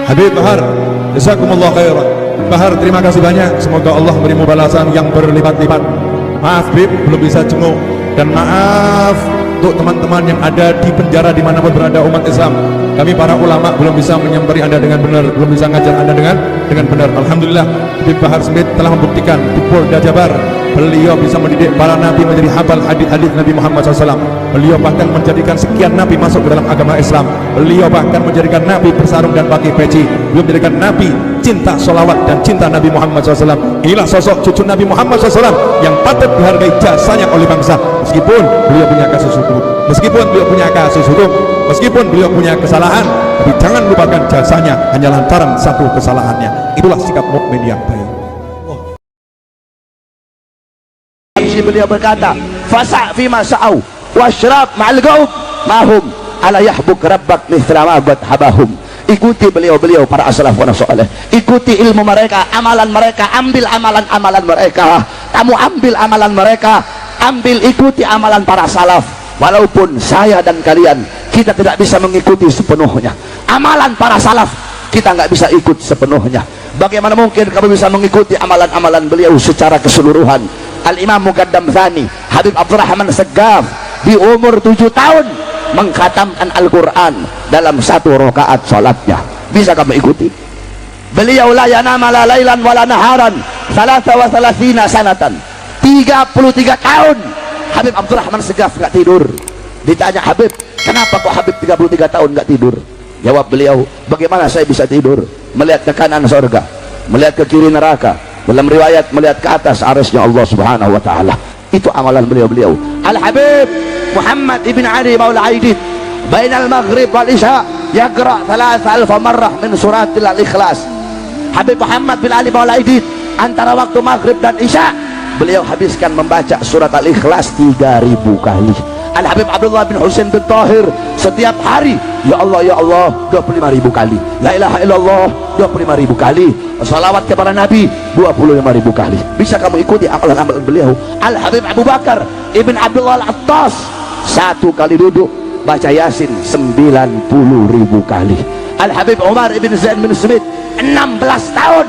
Habib Bahar, jazakumullah khairan. Bahar, terima kasih banyak, semoga Allah berimu balasan yang berlipat-lipat. Maaf Habib, belum bisa jenguk, dan maaf untuk teman-teman yang ada di penjara dimanapun berada umat Islam. Kami para ulama belum bisa menyamari Anda dengan benar, belum bisa ngajar Anda dengan benar. Alhamdulillah Habib Bahar Smith telah membuktikan di Polda Jabar beliau bisa mendidik para nabi menjadi hafal hadis-hadis Nabi Muhammad SAW. Beliau bahkan menjadikan sekian nabi masuk ke dalam agama Islam. Beliau bahkan menjadikan nabi bersarung dan pakai peci. Beliau menjadikan nabi cinta sholawat dan cinta Nabi Muhammad SAW. Inilah sosok cucu Nabi Muhammad SAW yang patut dihargai jasanya oleh bangsa. Meskipun beliau punya kasus hukum, meskipun beliau punya kesalahan, tapi jangan lupakan jasanya hanya lantaran satu kesalahannya. Itulah sikap mukmin yang baik. Beliau berkata, fasa' fi ma sa'au washrab ma'al gaub mahum ala yahbuk rabbak mithla ma habahum. Ikuti beliau para as-salafun as-salih, ikuti ilmu mereka, amalan mereka, ambil amalan mereka. Kamu ambil amalan mereka, ikuti amalan para salaf. Walaupun saya dan kalian kita tidak bisa mengikuti sepenuhnya amalan para salaf, kita nggak bisa ikut sepenuhnya. Bagaimana mungkin kamu bisa mengikuti amalan beliau secara keseluruhan? Al-Imam Muqaddam Thani Habib Abdurrahman Segaf di umur 7 tahun mengkhatamkan Al-Quran dalam 1 rakaat salatnya. Bisa kamu ikuti? Beliau la yanama la lailan wala naharan 33 sanatan, 33 tahun Habib Abdurrahman Segaf nggak tidur. Ditanya, Habib, kenapa kok Habib 33 tahun nggak tidur? Jawab beliau, bagaimana saya bisa tidur? Melihat ke kanan surga, melihat ke kiri neraka, dalam riwayat melihat ke atas arasnya Allah subhanahu wa ta'ala. Itu amalan beliau. Al-Habib Muhammad ibn Ali Maula Aidid bainal maghrib wal isya yaqra 3000 marrah min suratil al-ikhlas. Habib Muhammad bin Ali Maula Aidid antara waktu maghrib dan isya beliau habiskan membaca surat al-ikhlas 3000 kali. Al-Habib Abdullah bin Husain bin Tahir setiap hari, ya Allah 25.000 kali, la ilaha illallah 25.000 kali, salawat kepada Nabi 25.000 kali. Bisa kamu ikuti amalan-amalan beliau. Al-Habib Abu Bakar Ibn Abdullah Al-Attas 1 kali duduk baca Yasin 90.000 kali. Al-Habib Umar Ibn Zain bin Smith 16 tahun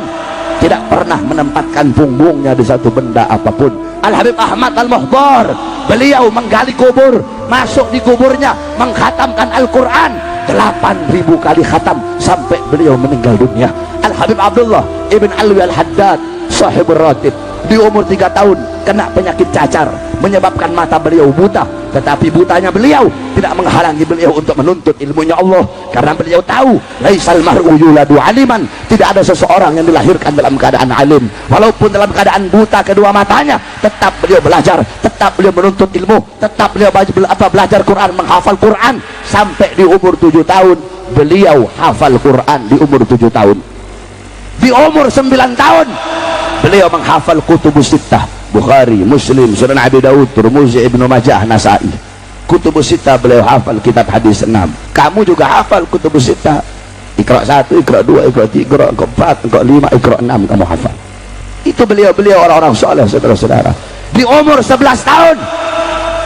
tidak pernah menempatkan punggungnya di satu benda apapun. Al-Habib Ahmad Al-Muhdar beliau menggali kubur, masuk di kuburnya, mengkhatamkan Al-Quran 8.000 kali khatam sampai beliau meninggal dunia. Al-Habib Abdullah Ibn Alwi Al-Haddad sahibur ratib di umur 3 tahun kena penyakit cacar menyebabkan mata beliau buta, tetapi butanya beliau tidak menghalangi beliau untuk menuntut ilmunya Allah, karena beliau tahu laisal mar'u yuladu aliman, tidak ada seseorang yang dilahirkan dalam keadaan alim. Walaupun dalam keadaan buta kedua matanya, tetap beliau belajar, tetap beliau menuntut ilmu, tetap beliau belajar Quran, menghafal Quran sampai di umur 7 tahun beliau hafal Quran. Di umur 7 tahun, di umur 9 tahun beliau menghafal kutubus sittah, Bukhari, Muslim, Sunan Abi Daud, Tirmidzi, Ibnu Majah, Nasa'i. Kutubus sittah beliau hafal, kitab hadis 6. Kamu juga hafal kutubus sittah. Iqra 1, Iqra 2, Iqra 3, Iqra 4, Iqra 5, Iqra 6 kamu hafal. Itu beliau orang-orang soleh, saudara-saudara. Di umur 11 tahun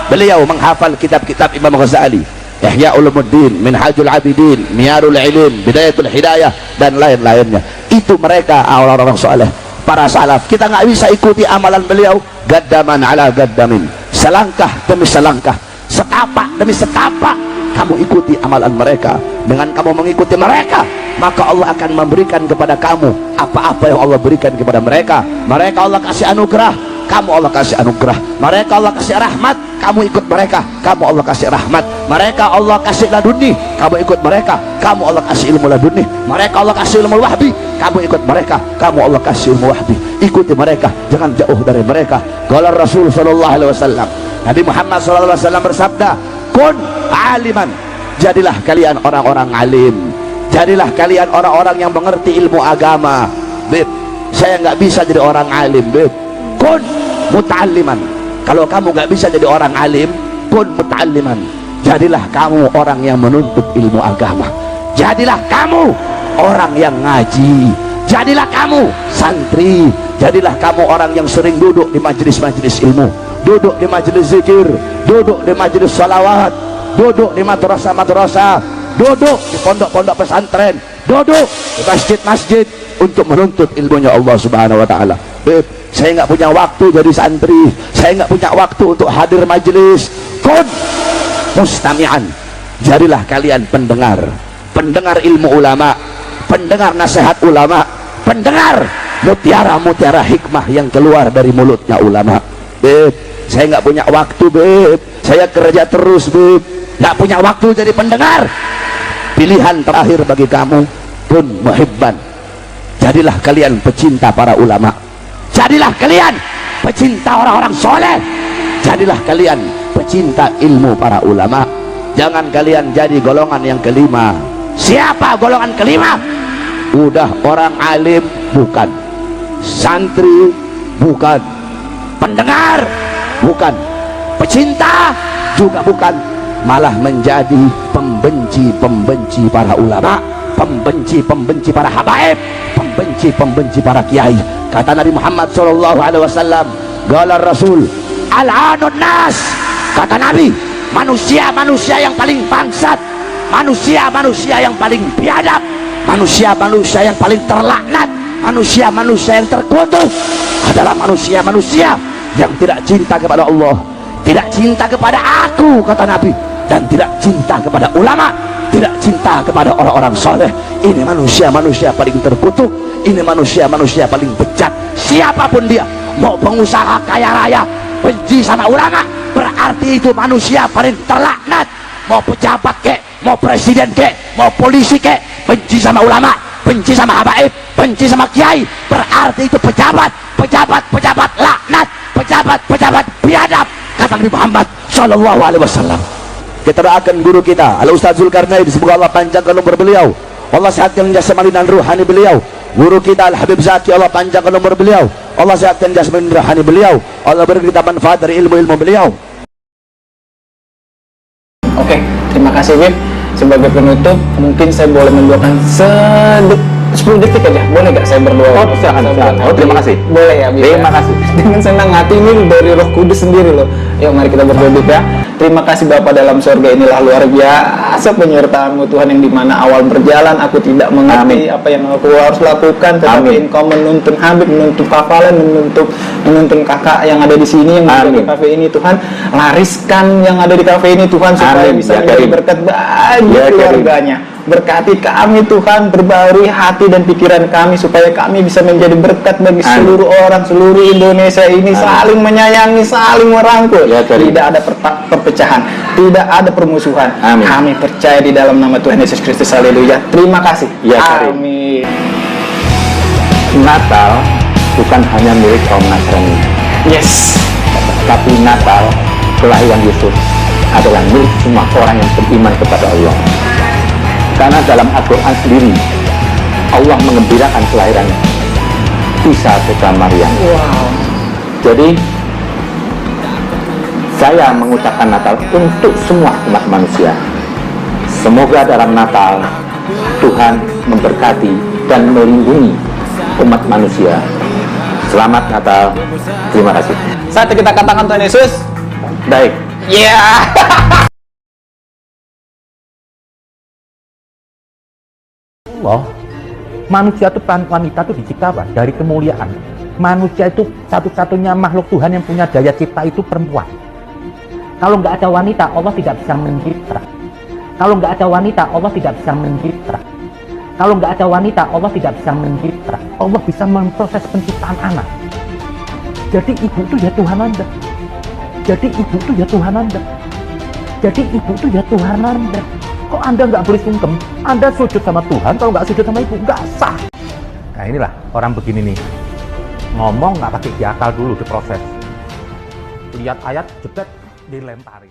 beliau menghafal kitab-kitab Imam Ghazali, Ihya Ulumuddin, Minhajul Abidin, Miyarul Ilim, Bidayatul Hidayah, dan lain-lainnya. Itu mereka orang-orang soleh, para salaf. Kita nggak bisa ikuti amalan beliau gaddaman ala gaddamin, selangkah demi selangkah, setapak demi setapak. Kamu ikuti amalan mereka. Dengan kamu mengikuti mereka, maka Allah akan memberikan kepada kamu apa-apa yang Allah berikan kepada mereka. Mereka Allah kasih anugerah, kamu Allah kasih anugerah. Mereka Allah kasih rahmat, kamu ikut mereka, kamu Allah kasih rahmat. Mereka Allah kasih laduni, kamu ikut mereka, kamu Allah kasih ilmu laduni. Mereka Allah kasih ilmu wahbi, kamu ikut mereka, kamu Allah kasih ilmu wahbi. Ikuti mereka, jangan jauh dari mereka. Qala Rasul sallallahu alaihi wasallam, Nabi Muhammad sallallahu alaihi wasallam bersabda, kun aliman, jadilah kalian orang-orang alim, jadilah kalian orang-orang yang mengerti ilmu agama. Beb, saya nggak bisa jadi orang alim, beb. Kun muta'alliman, kalau kamu nggak bisa jadi orang alim, kun muta'alliman, jadilah kamu orang yang menuntut ilmu agama. Jadilah kamu orang yang ngaji, jadilah kamu santri, jadilah kamu orang yang sering duduk di majelis-majelis ilmu, duduk di majelis zikir, duduk di majelis salawat, duduk di madrasah-madrasah, duduk di pondok-pondok pesantren, duduk di masjid-masjid untuk menuntut ilmunya Allah Subhanahu wa taala. Saya nggak punya waktu jadi santri, saya nggak punya waktu untuk hadir majelis. Kun mustami'an, jadilah kalian pendengar, pendengar ilmu ulama, pendengar nasihat ulama, pendengar mutiara-mutiara hikmah yang keluar dari mulutnya ulama. Saya nggak punya waktu, saya kerja terus, nggak punya waktu jadi pendengar. Pilihan terakhir bagi kamu, kun muhibban, jadilah kalian pecinta para ulama, jadilah kalian pecinta orang-orang soleh, jadilah kalian pecinta ilmu para ulama. Jangan kalian jadi golongan yang kelima. Siapa golongan kelima? Udah orang alim bukan, santri bukan, pendengar bukan, pecinta juga bukan, malah menjadi pembenci-pembenci para ulama, pembenci-pembenci para habaib, pembenci-pembenci para kiai. Kata Nabi Muhammad SAW, qala Rasul, al-anun nas, kata Nabi, manusia-manusia yang paling bangsat, manusia-manusia yang paling biadab, manusia-manusia yang paling terlaknat, manusia-manusia yang terkutuk adalah manusia-manusia yang tidak cinta kepada Allah, tidak cinta kepada aku, kata Nabi, dan tidak cinta kepada ulama, tidak cinta kepada orang-orang soleh. Ini manusia-manusia paling terkutuk, ini manusia-manusia paling bejat. Siapapun dia, mau pengusaha kaya raya benci sama ulama, berarti itu manusia paling terlaknat. Mau pejabat kek, mau presiden kek, mau polisi kek, benci sama ulama, benci sama habaib, benci sama kiai, berarti itu pejabat laknat, pejabat biadab, kata Nabi Muhammad sallallahu alaihi wasallam. Kita doakan guru kita Al Ustaz Zulkarnain, semoga Allah panjangkan umur beliau, Allah sehatkan jasmani dan ruhani beliau. Guru kita Al Habib Zaki, Allah panjangkan umur beliau, Allah sehatkan jasmani dan ruhani beliau, Allah beri kita manfaat dari ilmu-ilmu beliau. Oke, terima kasih Bib. Sebagai penutup, mungkin saya boleh mendoakan 10 detik aja, boleh gak saya berdoa? Oh, silakan. Oh, terima kasih. Boleh ya, Bib. Terima kasih. Dengan senang hati, ini dari Roh Kudus sendiri loh. Yuk, mari kita berdoa, Bib, ya. Terima kasih Bapa dalam surga, inilah luar biasa penyertaan-Mu Tuhan, yang dimana awal berjalan aku tidak mengerti apa yang aku harus lakukan, tetapi Engkau menuntun Habib, menuntun Kafalen, menuntun kakak yang ada di sini, yang ada di kafe ini, Tuhan. Lariskan yang ada di kafe ini, Tuhan, supaya bisa menjadi berkat bagi keluarganya. Berkati kami Tuhan, berbaharui hati dan pikiran kami, supaya kami bisa menjadi berkat bagi seluruh orang, seluruh Indonesia ini. Saling menyayangi, saling merangkul, tidak ada perpecahan, tidak ada permusuhan. Kami percaya di dalam nama Tuhan Yesus Kristus. Haleluya. Terima kasih. Amin. Natal bukan hanya milik kaum Nasrani. Yes. Tapi Natal, kelahiran Yesus, adalah milik semua orang yang beriman kepada Allah. Karena dalam Al-Quran sendiri, Allah mengembirakan kelahiran Isa putra Maryam. Wow. Jadi, saya mengucapkan Natal untuk semua umat manusia. Semoga dalam Natal, Tuhan memberkati dan melindungi umat manusia. Selamat Natal. Terima kasih. Saat kita katakan Tuhan Yesus, Baik. Allah, manusia itu wanita itu diciptakan dari kemuliaan. Manusia itu satu-satunya makhluk Tuhan yang punya daya cipta itu perempuan. Kalau nggak ada wanita, Allah tidak bisa mencipta. Kalau nggak ada wanita, Allah tidak bisa mencipta. Kalau nggak ada wanita, Allah tidak bisa mencipta. Allah bisa memproses penciptaan anak. Jadi ibu itu ya Tuhan Anda. Jadi ibu itu ya Tuhan Anda. Jadi ibu itu ya Tuhan Anda. Kok Anda nggak boleh sungkem? Anda sujud sama Tuhan, kalau nggak sujud sama ibu, nggak sah. Nah inilah orang begini nih, ngomong nggak pakai diakal dulu, diproses. Lihat ayat, jebret, dilemparin.